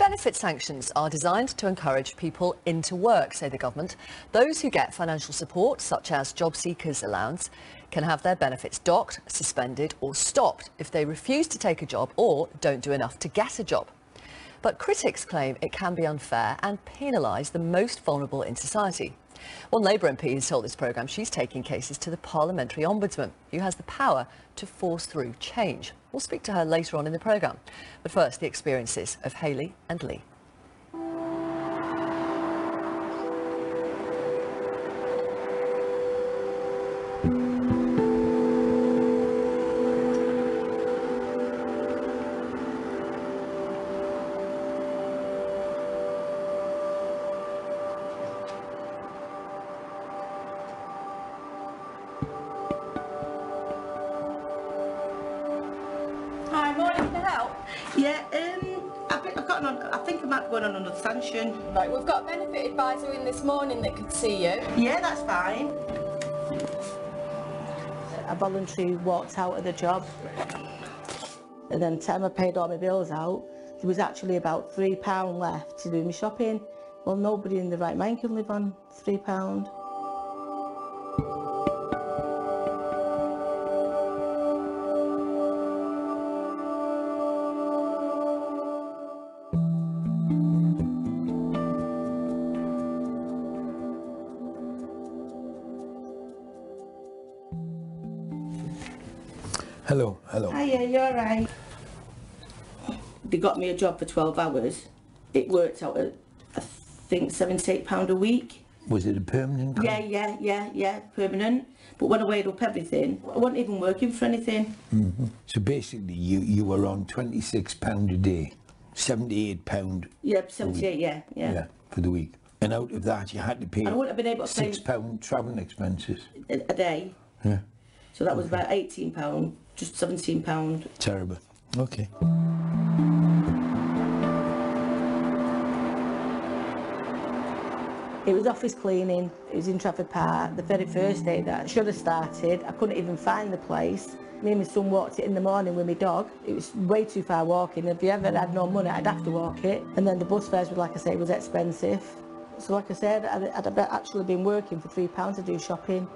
Benefit sanctions are designed to encourage people into work, say the government. Those who get financial support, such as job seekers allowance, can have their benefits docked, suspended or stopped if they refuse to take a job or don't do enough to get a job. But critics claim it can be unfair and penalise the most vulnerable in society. One Labour MP has told this programme she's taking cases to the Parliamentary Ombudsman, who has the power to force through change. We'll speak to her later on in the programme. But first, the experiences of Hayley and Lee. Hi, morning, can I help? Yeah, I think I might be going on another sanction. Right, we've got a benefit advisor in this morning that could see you. Yeah, that's fine. I voluntarily walked out of the job, and then the time I paid all my bills out, there was actually about £3 left to do my shopping. Well, nobody in the right mind can live on £3. Hello, hello. Hiya, you alright? They got me a job for 12 hours. It worked out at, I think, £78 a week. Was it a permanent contract? Yeah, permanent. But when I weighed up everything, I wasn't even working for anything. So basically you were on £26 a day, £78 Yeah, 78, yeah. for the week. And out of that you had to pay I wouldn't have been able to pay £6 travelling expenses. a day. Yeah. So that was about £18, just £17. Terrible. Okay. It was office cleaning, it was in Trafford Park. The very first day that I should have started, I couldn't even find the place. Me and my son walked it in the morning with my dog. It was way too far walking. If you ever had no money, I'd have to walk it. And then the bus fares, like I say, was expensive. So like I said, I'd actually been working for £3 to do shopping.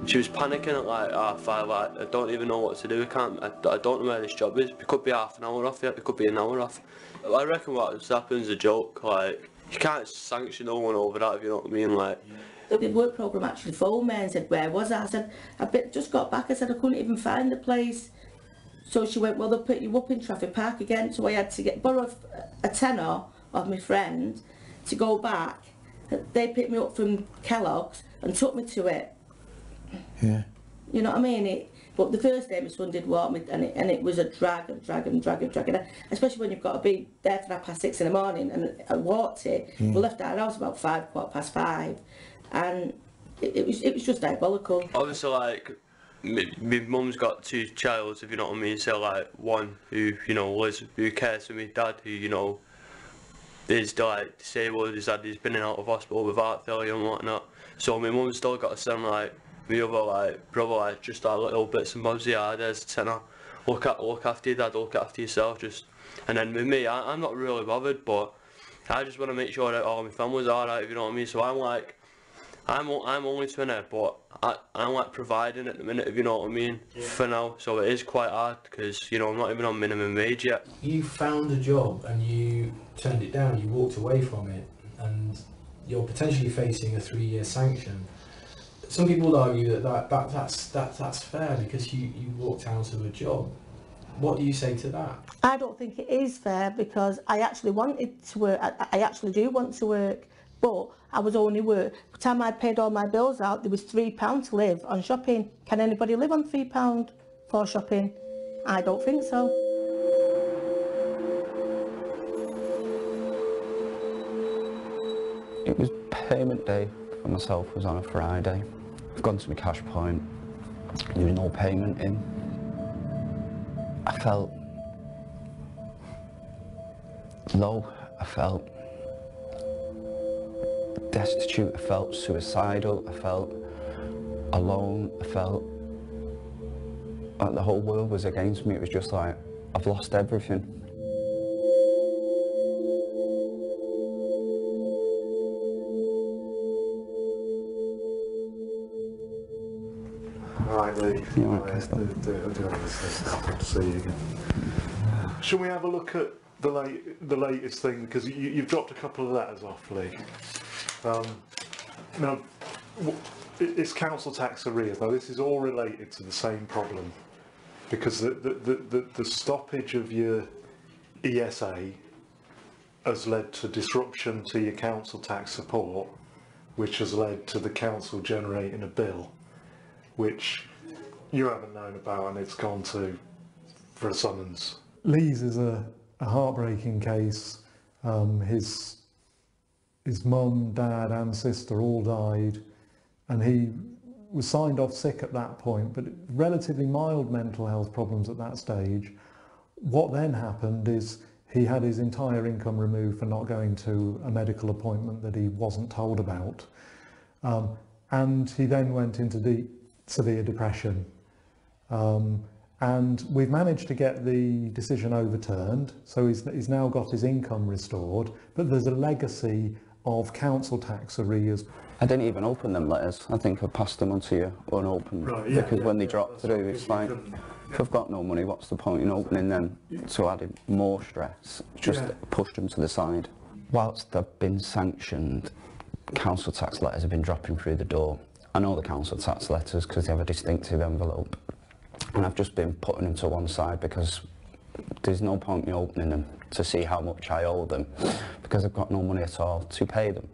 She was panicking at like half 5, like, I don't even know what to do, I don't know where this job is. It could be half an hour off, yeah, it could be an hour off. I reckon what happens is a joke, like, you can't sanction no one over that, if you know what I mean, like. The work programme actually phoned me and said, where was I? I said, just got back. I said, I couldn't even find the place. So she went, well, they'll put you up in Trafford Park again. So I had to borrow a tenner of my friend to go back. They picked me up from Kellogg's and took me to it. Yeah. You know what I mean? But the first day my son did walk me, and it was a drag, especially when you've got to be there for 6:30 in the morning. And I walked it. We left our house about 5:15, and it was just diabolical. Obviously, like, my mum's got 2 childs, if you know what I mean. So like one who, you know, who cares for me dad, who, you know, is like disabled. He's been in and out of hospital with heart failure and whatnot. So my mum's still got to send like my other like brother like just like little bits and bobs. Yeah, there's a tenner. Look after your dad. Look after yourself. Just, and then with me, I'm not really bothered, but I just want to make sure that all my family's alright. If you know what I mean. So I'm like, I'm only 20, but I'm like providing at the minute, if you know what I mean, for now. So it is quite hard because, you know, I'm not even on minimum wage yet. You found a job and you turned it down, you walked away from it, and you're potentially facing a 3-year sanction. Some people would argue that's fair because you walked out of a job. What do you say to that? I don't think it is fair because I actually wanted to work. I actually do want to work, but I was only work. By the time I paid all my bills out, there was £3 to live on shopping. Can anybody live on £3 for shopping? I don't think so. It was payment day for myself, was on a Friday. I've gone to my cash point, there was no payment in. I felt low, I felt destitute, I felt suicidal, I felt alone, I felt like the whole world was against me. It was just like, I've lost everything. Lee. You all right, Do good to see you again. Shall we have a look at the latest thing, because you've dropped a couple of letters off, Lee. Now, it's council tax arrears. Now, this is all related to the same problem, because the stoppage of your ESA has led to disruption to your council tax support, which has led to the council generating a bill, which you haven't known about, and it's gone to for a summons. Lee's is a heartbreaking case. His mum, dad and sister all died, and he was signed off sick at that point, but relatively mild mental health problems at that stage. What then happened is he had his entire income removed for not going to a medical appointment that he wasn't told about. And he then went into deep, severe depression. And we've managed to get the decision overturned, so he's now got his income restored, but there's a legacy of council tax arrears. I didn't even open them letters. I think I passed them on to you unopened. Right, yeah, because yeah, when they drop through, it's like, if I've got no money, what's the point in opening them to add more stress? Just pushed them to the side. Whilst they've been sanctioned, council tax letters have been dropping through the door. I know the council tax letters because they have a distinctive envelope, and I've just been putting them to one side because there's no point in opening them to see how much I owe them, because I've got no money at all to pay them.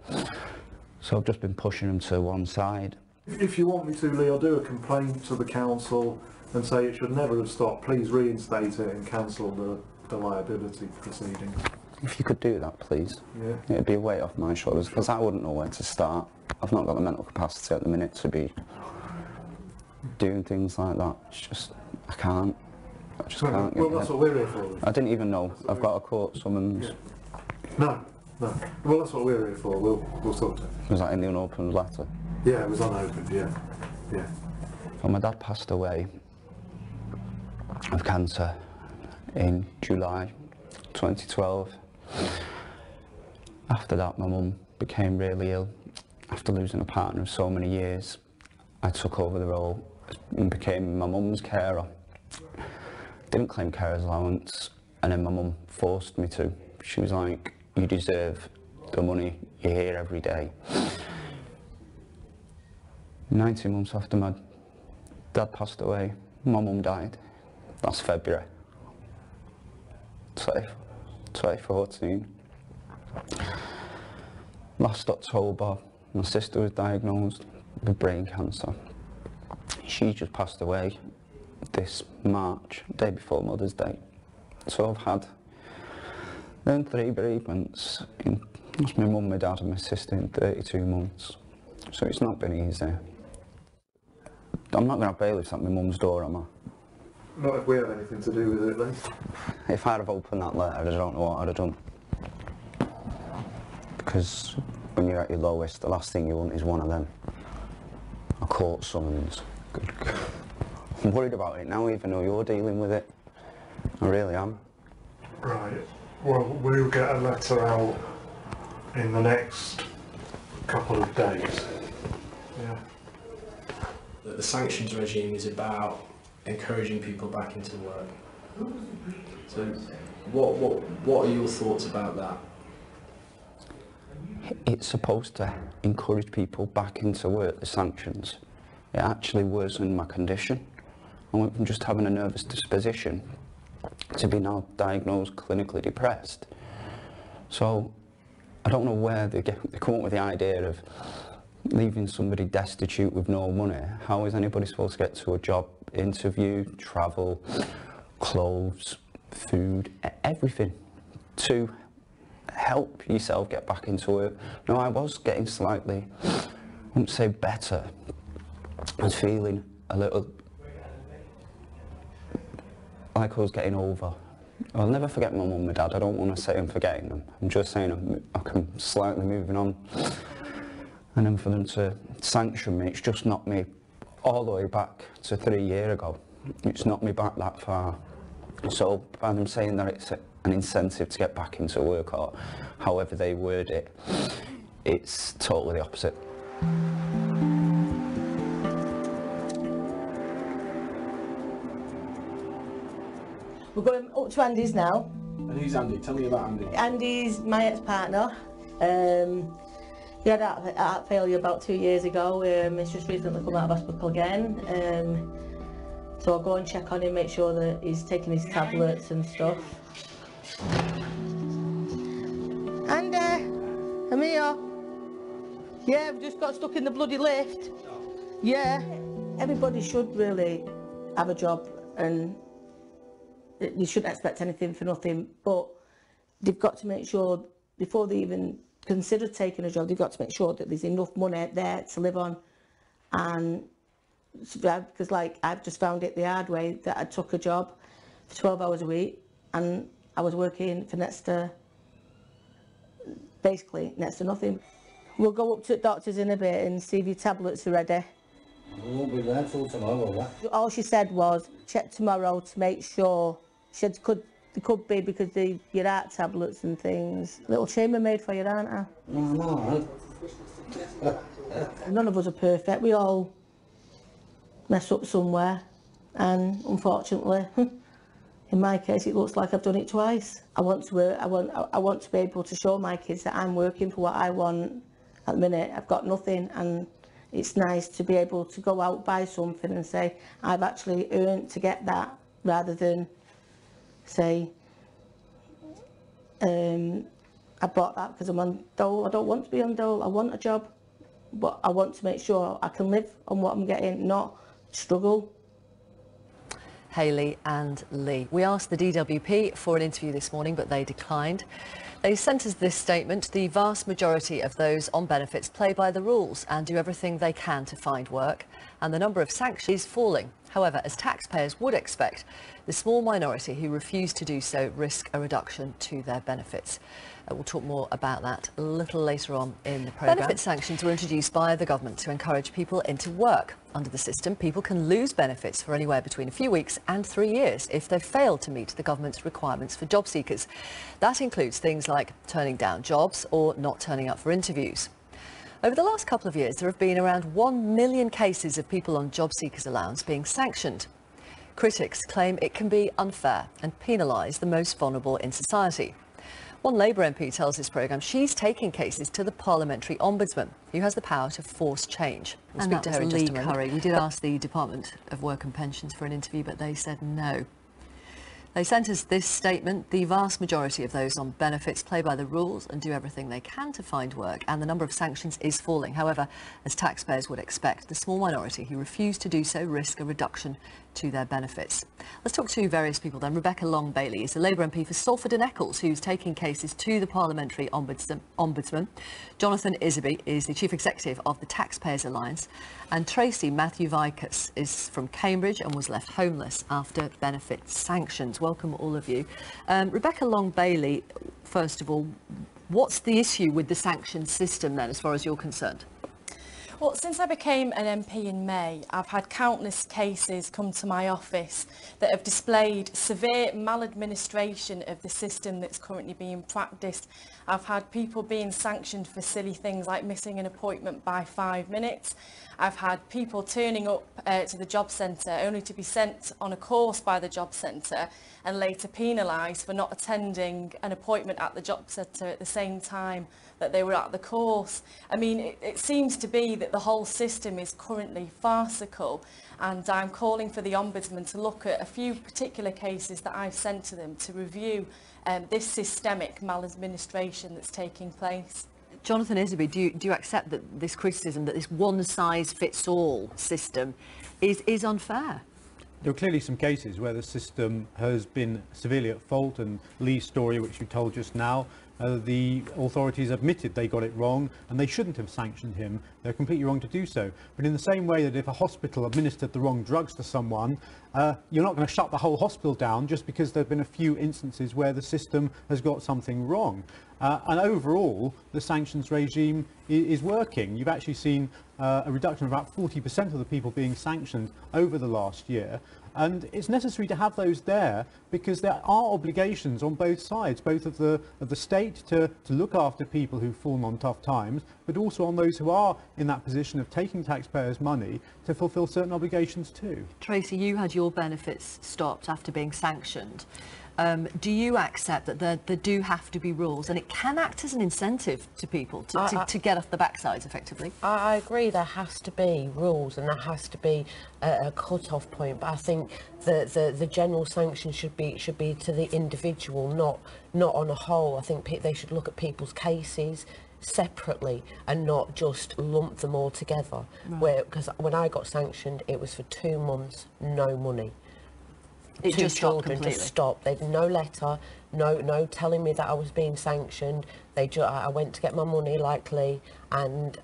So I've just been pushing them to one side. If you want me to, Lee, I'll do a complaint to the council and say it should never have stopped. Please reinstate it and cancel the liability proceedings. If you could do that, please. Yeah. It'd be a weight off my shoulders, because I wouldn't know where to start. I've not got the mental capacity at the minute to be doing things like that. It's just, I can't. I just can't get Well, that's what we're here for. I didn't even know. I've got a court summons. Yeah. No. Well, that's what we're here for. We'll sort it. Was that in the unopened letter? Yeah, it was unopened, yeah. Well, my dad passed away of cancer in July 2012. After that, my mum became really ill. After losing a partner of so many years, I took over the role and became my mum's carer. Didn't claim carer's allowance, and then my mum forced me to. She was like, you deserve the money, you're here every day. 19 months after my dad passed away, my mum died. Last February 2014. Last October, my sister was diagnosed with brain cancer. She just passed away this March, day before Mother's Day. So I've had then 3 bereavements. That's my mum, my dad and my sister in 32 months. So it's not been easy. I'm not going to have bailiffs at my mum's door, am I? Not if we have anything to do with it, Lee. If I'd have opened that letter, I don't know what I'd have done. Because when you're at your lowest, the last thing you want is one of them. A court summons. I'm worried about it now, even though you're dealing with it. I really am. Right. Well, we'll get a letter out in the next couple of days. Yeah. The sanctions regime is about encouraging people back into work. So, what are your thoughts about that? It's supposed to encourage people back into work, the sanctions. It actually worsened my condition. I went from just having a nervous disposition to be now diagnosed clinically depressed. So I don't know where they come up with the idea of leaving somebody destitute with no money. How is anybody supposed to get to a job interview, travel, clothes, food, everything to help yourself get back into work? No, I was getting slightly, I wouldn't say better, I was feeling a little like I was getting over. I'll never forget my mum and my dad. I don't want to say I'm forgetting them. I'm just saying I'm slightly moving on. And then for them to sanction me, it's just knocked me all the way back to 3 years ago. It's knocked me back that far. So by them saying that it's an incentive to get back into work, or however they word it, it's totally the opposite. We're going up to Andy's now. And who's Andy? Tell me about Andy. Andy's my ex-partner. He had heart failure about 2 years ago. He's just recently come out of hospital again. So I'll go and check on him, make sure that he's taking his tablets and stuff. And I'm here. Yeah, we've just got stuck in the bloody lift. Yeah. Everybody should really have a job, and you shouldn't expect anything for nothing, but they've got to make sure, before they even consider taking a job, they've got to make sure that there's enough money there to live on. And because, like, I've just found it the hard way that I took a job for 12 hours a week and I was working for basically next to nothing. We'll go up to the doctors in a bit and see if your tablets are ready. We won't be there till tomorrow, what? All she said was, check tomorrow to make sure. She said they could be because your heart tablets and things. Little chambermaid for you, aren't I? No. None of us are perfect. We all mess up somewhere, and unfortunately, in my case, it looks like I've done it twice. I want to work. I want to be able to show my kids that I'm working for what I want. At the minute, I've got nothing, and it's nice to be able to go out, buy something and say, I've actually earned to get that, rather than say, I bought that because I'm on dole. I don't want to be on dole. I want a job, but I want to make sure I can live on what I'm getting, not struggle. Hayley and Lee. We asked the DWP for an interview this morning, but they declined. They sent us this statement: the vast majority of those on benefits play by the rules and do everything they can to find work, and the number of sanctions is falling. However, as taxpayers would expect, the small minority who refuse to do so risk a reduction to their benefits. We'll talk more about that a little later on in the programme. Benefit sanctions were introduced by the government to encourage people into work. Under the system, people can lose benefits for anywhere between a few weeks and 3 years if they fail to meet the government's requirements for job seekers. That includes things like turning down jobs or not turning up for interviews. Over the last couple of years, there have been around 1 million cases of people on job seekers allowance being sanctioned. Critics claim it can be unfair and penalise the most vulnerable in society. One Labour MP tells this programme she's taking cases to the Parliamentary Ombudsman, who has the power to force change. We'll speak to her in just a moment. We did ask the Department of Work and Pensions for an interview, but they said no. They sent us this statement: the vast majority of those on benefits play by the rules and do everything they can to find work, and the number of sanctions is falling. However, as taxpayers would expect, the small minority who refuse to do so risk a reduction to their benefits. Let's talk to various people then. Rebecca Long-Bailey is the Labour MP for Salford and Eccles, who's taking cases to the Parliamentary Ombudsman. Jonathan Isaby is the Chief Executive of the Taxpayers Alliance. And Tracy Matthew-Vicus is from Cambridge and was left homeless after benefit sanctions. Welcome, all of you. Rebecca Long-Bailey, first of all, what's the issue with the sanctions system then, as far as you're concerned? Well, since I became an MP in May, I've had countless cases come to my office that have displayed severe maladministration of the system that's currently being practised. I've had people being sanctioned for silly things like missing an appointment by 5 minutes. I've had people turning up to the job centre only to be sent on a course by the job centre and later penalised for not attending an appointment at the job centre at the same time that they were at the course. I mean, it seems to be that the whole system is currently farcical, and I'm calling for the Ombudsman to look at a few particular cases that I've sent to them to review this systemic maladministration that's taking place. Jonathan Isaby, do you accept that this criticism, that this one-size-fits-all system is unfair? There are clearly some cases where the system has been severely at fault, and Lee's story, which you told just now, the authorities admitted they got it wrong and they shouldn't have sanctioned him. They're completely wrong to do so. But in the same way that if a hospital administered the wrong drugs to someone, you're not going to shut the whole hospital down just because there have been a few instances where the system has got something wrong. And overall, the sanctions regime is working. You've actually seen a reduction of about 40% of the people being sanctioned over the last year. And it's necessary to have those there because there are obligations on both sides, both of the state to look after people who've fallen on tough times, but also on those who are in that position of taking taxpayers' money to fulfil certain obligations too. Tracy, you had your benefits stopped after being sanctioned. Do you accept that there do have to be rules, and it can act as an incentive to people to get off the backsides effectively? I agree there has to be rules and there has to be a cut-off point, but I think the general sanction should be to the individual, not on a whole. I think they should look at people's cases separately and not just lump them all together. Right. Because when I got sanctioned, it was for 2 months, no money. It Two just stopped children completely. just stopped. They'd no letter, no telling me that I was being sanctioned. I went to get my money likely, and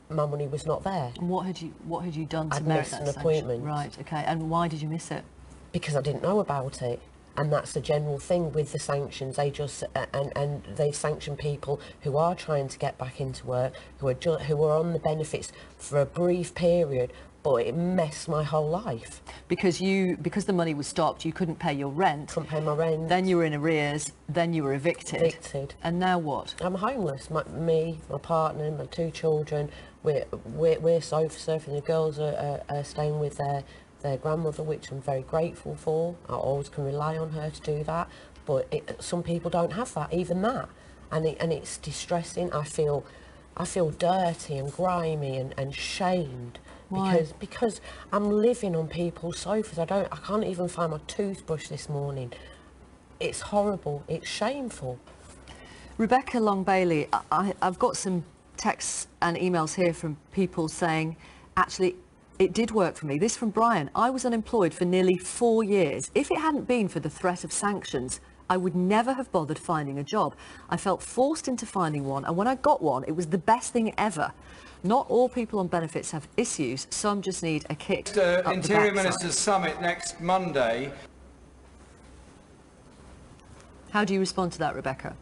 my money was not there. And what had you done to I'd merit missed that an sanction? appointment. Right. Okay. And why did you miss it? Because I didn't know about it. And that's the general thing with the sanctions. They just and they sanction people who are trying to get back into work, who are on the benefits for a brief period. But it messed my whole life. Because the money was stopped, you couldn't pay your rent. Couldn't pay my rent. Then you were in arrears. Then you were evicted. And now what? I'm homeless. My partner, my 2 children. We're sofa surfing. The girls are staying with their grandmother, which I'm very grateful for. I always can rely on her to do that. But some people don't have that, even that, and it's distressing. I feel dirty and grimy and shamed. Why? Because I'm living on people's sofas. I can't even find my toothbrush this morning. It's horrible. It's shameful. Rebecca Long Bailey, I've got some texts and emails here from people saying, actually, it did work for me. This from Brian. I was unemployed for nearly 4 years. If it hadn't been for the threat of sanctions, I would never have bothered finding a job. I felt forced into finding one, and when I got one, it was the best thing ever. Not all people on benefits have issues. Some just need a kick. The Interior Ministers' Summit next Monday. How do you respond to that, Rebecca?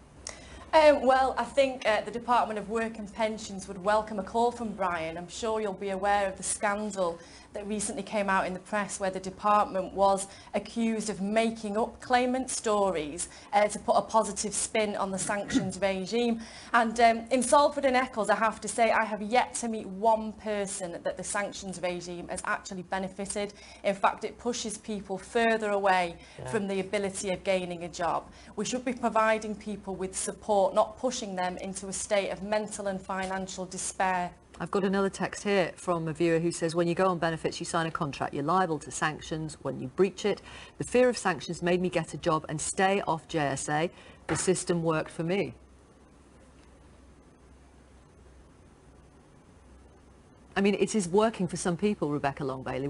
Well, I think the Department of Work and Pensions would welcome a call from Brian. I'm sure you'll be aware of the scandal that recently came out in the press where the department was accused of making up claimant stories to put a positive spin on the sanctions regime. And in Salford and Eccles, I have to say, I have yet to meet one person that the sanctions regime has actually benefited. In fact, it pushes people further away from the ability of gaining a job. We should be providing people with support, not pushing them into a state of mental and financial despair. I've got another text here from a viewer who says, when you go on benefits, you sign a contract. You're liable to sanctions when you breach it. The fear of sanctions made me get a job and stay off JSA. The system worked for me. I mean, it is working for some people, Rebecca Long Bailey.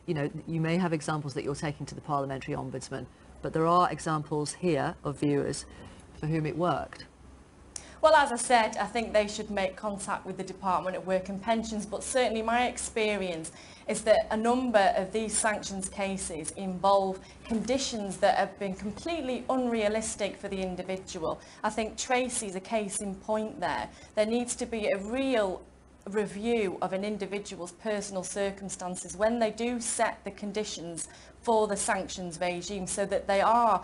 You know, you may have examples that you're taking to the Parliamentary Ombudsman, but there are examples here of viewers for whom it worked. Well, as I said, I think they should make contact with the Department of Work and Pensions, but certainly my experience is that a number of these sanctions cases involve conditions that have been completely unrealistic for the individual. I think Tracy's a case in point there. There needs to be a real review of an individual's personal circumstances when they do set the conditions for the sanctions regime, so that they are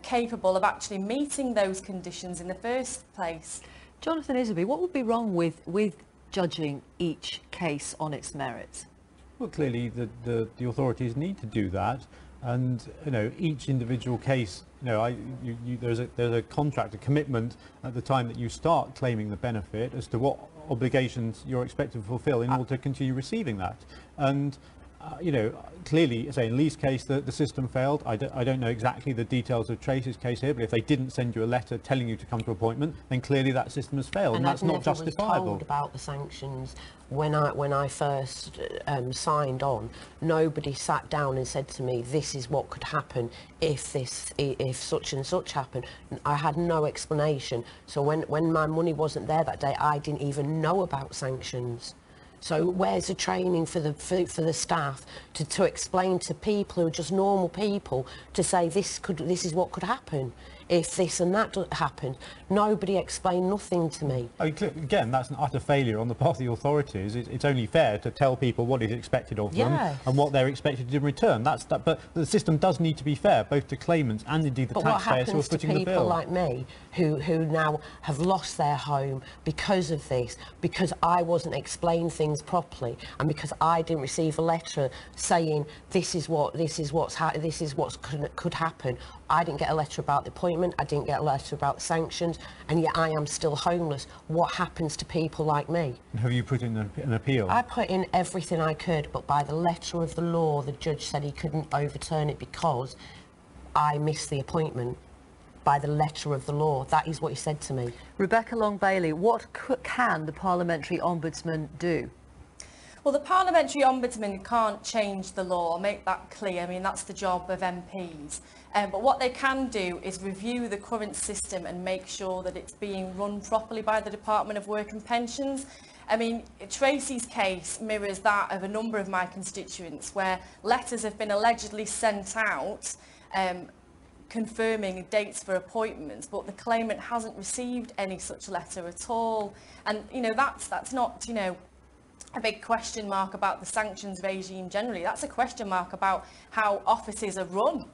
capable of actually meeting those conditions in the first place. Jonathan Isby, what would be wrong with judging each case on its merits? Well, clearly the authorities need to do that, and you know, each individual case, you know, there's a contract, a commitment at the time that you start claiming the benefit as to what obligations you're expected to fulfil in order to continue receiving that. And you know, clearly, say in Lee's case, the system failed. I don't know exactly the details of Tracy's case here, but if they didn't send you a letter telling you to come to appointment, then clearly that system has failed, and that's not justifiable. I was told about the sanctions when I first signed on. Nobody sat down and said to me, this is what could happen if such and such happened. I had no explanation. So when my money wasn't there that day, I didn't even know about sanctions. So where's the training for the staff to explain to people who are just normal people to say this is what could happen? if this and that happened. Nobody explained nothing to me. Again, that's an utter failure on the part of the authorities. It's only fair to tell people what is expected of them and what they're expected in return. But the system does need to be fair, both to claimants and indeed the taxpayers who are footing the bill. But what happens to people like me who now have lost their home because of this, because I wasn't explained things properly, and because I didn't receive a letter saying this is what could happen. I didn't get a letter about the appointment, I didn't get a letter about the sanctions, and yet I am still homeless. What happens to people like me? Have you put in an appeal? I put in everything I could, but by the letter of the law, the judge said he couldn't overturn it because I missed the appointment. By the letter of the law, that is what he said to me. Rebecca Long-Bailey, what can the Parliamentary Ombudsman do? Well, the Parliamentary Ombudsman can't change the law, I'll make that clear. I mean, that's the job of MPs. But what they can do is review the current system and make sure that it's being run properly by the Department of Work and Pensions. I mean, Tracy's case mirrors that of a number of my constituents where letters have been allegedly sent out confirming dates for appointments, but the claimant hasn't received any such letter at all. And, you know, that's not, you know, a big question mark about the sanctions regime generally. That's a question mark about how offices are run.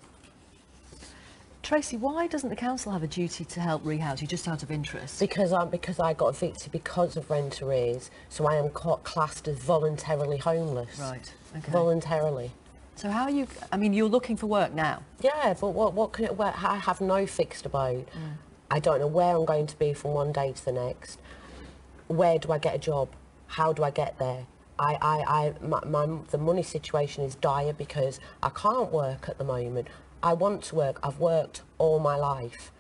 Tracy, why doesn't the council have a duty to help rehouse you, just out of interest? Because I got evicted because of rent arrears, so I am classed as voluntarily homeless. Right, okay. Voluntarily. So how are you, I mean, you're looking for work now? Yeah, but what can it, I have no fixed abode. I don't know where I'm going to be from one day to the next. Where do I get a job? How do I get there? The money situation is dire because I can't work at the moment. I want to work. I've worked all my life.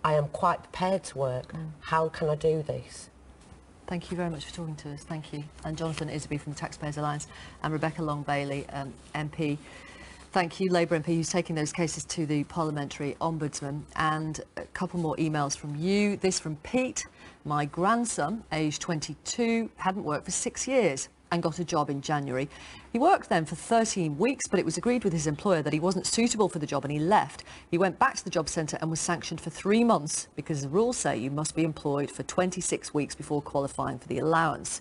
I am quite prepared to work. How can I do this? Thank you very much for talking to us. Thank you. And Jonathan Isby from the Taxpayers Alliance and Rebecca Long-Bailey, MP. Thank you, Labour MP, who's taking those cases to the Parliamentary Ombudsman. And a couple more emails from you. This from Pete. My grandson, aged 22, hadn't worked for 6 years and got a job in January. He worked then for 13 weeks, but it was agreed with his employer that he wasn't suitable for the job and he left. He went back to the job centre and was sanctioned for 3 months because the rules say you must be employed for 26 weeks before qualifying for the allowance.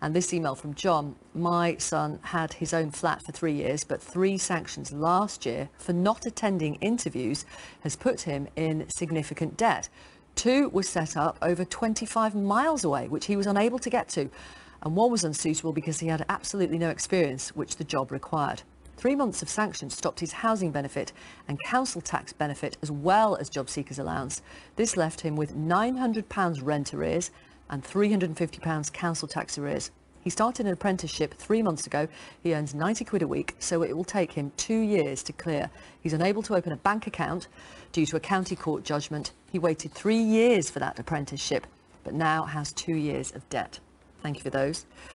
And this email from John, my son had his own flat for 3 years, but 3 sanctions last year for not attending interviews has put him in significant debt. 2 was set up over 25 miles away, which he was unable to get to. And 1 was unsuitable because he had absolutely no experience, which the job required. 3 months of sanctions stopped his housing benefit and council tax benefit as well as job seekers allowance. This left him with £900 rent arrears and £350 council tax arrears. He started an apprenticeship 3 months ago. He earns 90 quid a week, so it will take him 2 years to clear. He's unable to open a bank account due to a county court judgment. He waited 3 years for that apprenticeship, but now has 2 years of debt. Thank you for those.